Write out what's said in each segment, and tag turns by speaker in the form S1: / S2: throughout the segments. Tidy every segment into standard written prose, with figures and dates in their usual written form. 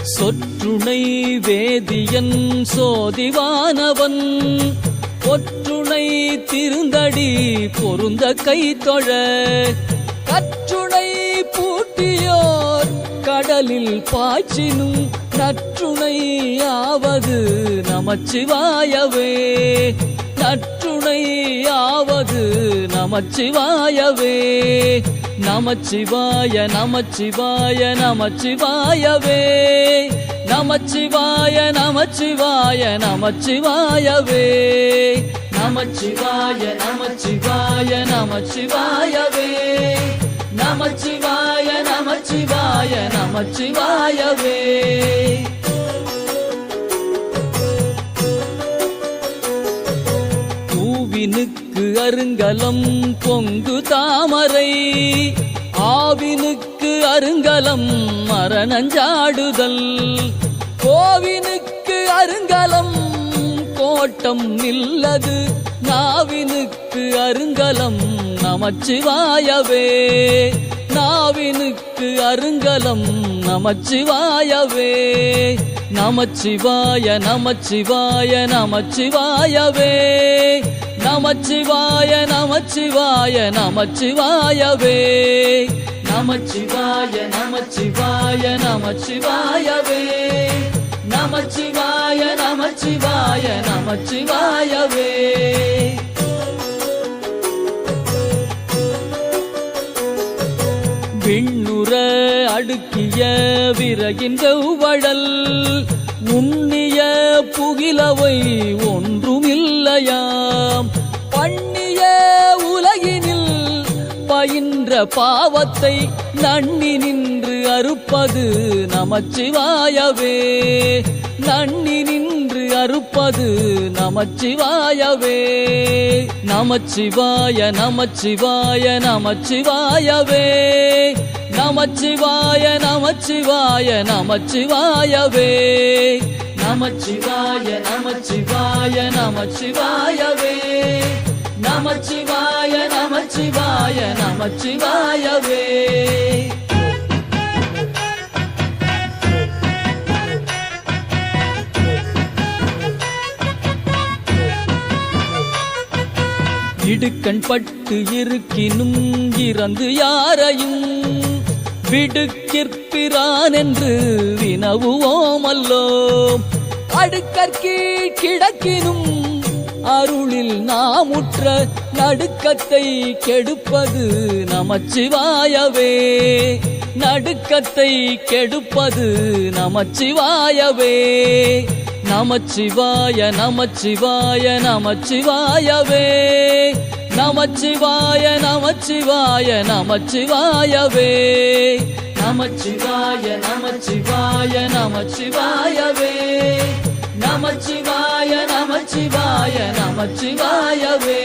S1: சொற்றுணை வேதியன் சோதிவானவன் ஒற்றுணை திருந்தடி பொருந்த கைத்தொழ கற்றுணை பூட்டியோர் கடலில் பாய்ச்சினும் நற்றுணை ஆவது நமச்சிவாயவே. நற்றுணை ஆவது நமச்சிவாயவே. நமச்சிவாய நமச்சிவாய நமச்சிவாயவே. நமச்சிவாய நமச்சிவாய நமச்சிவாயவே. நமச்சிவாய நமச்சிவாய நமச்சிவாயவே. நமச்சிவாய நமச்சிவாய நமச்சிவாயவே. பூவினுக்கு அருங்கலம் பொங்கு தாமரை ஆவினுக்கு அருங்கலம் மரணஞ்சாடுதல் கோவினுக்கு அருங்கலம் கோட்டம் நில்லது நாவினுக்கு அருங்கலம் நமச்சிவாயவே. நாவினுக்கு அருங்கலம் நமச்சிவாயவே. நமச்சிவாய நமச்சிவாய நமச்சிவாயவே. நமச்சிவாய நமச்சிவாய நமச்சிவாயவே. நமச்சிவாய நமச்சிவாய நமச்சிவாயவே. நமச்சிவாய நமச்சிவாய நமச்சிவாயவே. விண்ணுற அடுக்கிய விறகின் வெவ்வழல் உண்ணிய புகிலவை ஒன்றுமில்லையாம் பண்ணிய உலகினில் பயின்ற பாவத்தை நன்னி நின்று அறுப்பது நமச்சிவாயவே. நன்னி நின்று அறுப்பது நமச்சிவாயவே. நமச்சிவாய நமச்சிவாய நமச்சிவாயவே. நமச்சிவாய நமச்சிவாய நமச்சிவாயவே. நமச்சிவாய நமச்சிவாய நமச்சிவாயவே. நமச்சிவாய நமச்சிவாய நமச்சிவாயவே. இடுக்கண் பட்டு இருக்கினும் இறந்து யாரையும் விடுக்கிற்பிரான் என்று வினவுவோமல்லோ. அடுக்கற்கீழ் கிடக்கினும் அருளில் நாமுற்ற நடுக்கத்தை கெடுப்பது நமச்சிவாயவே. நடுக்கத்தை கெடுப்பது நமச்சிவாயவே. நமச்சிவாய நமச்சிவாய நமச்சிவாயவே. நமச்சிவாய நமச்சிவாய நமச்சிவாயவே. நமச்சிவாய நமச்சிவாய நமச்சிவாயவே. நமச்சிவாய நமச்சிவாய நமச்சிவாயவே.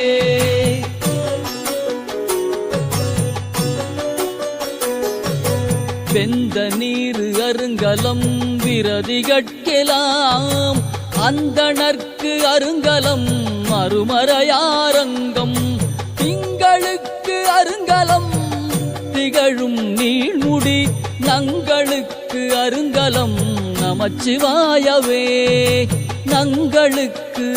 S1: வெந்த நீரு அருங்கலம் விரதிகட்கெலாம் அந்தணர்க்கு அருங்கலம் மறுமறையாரங்கம் திங்களுக்கு அருங்கலம் திகழும் நீழ்முடி நங்களுக்கு அருங்கலம் நமச்சிவாயவே. நங்களுக்கு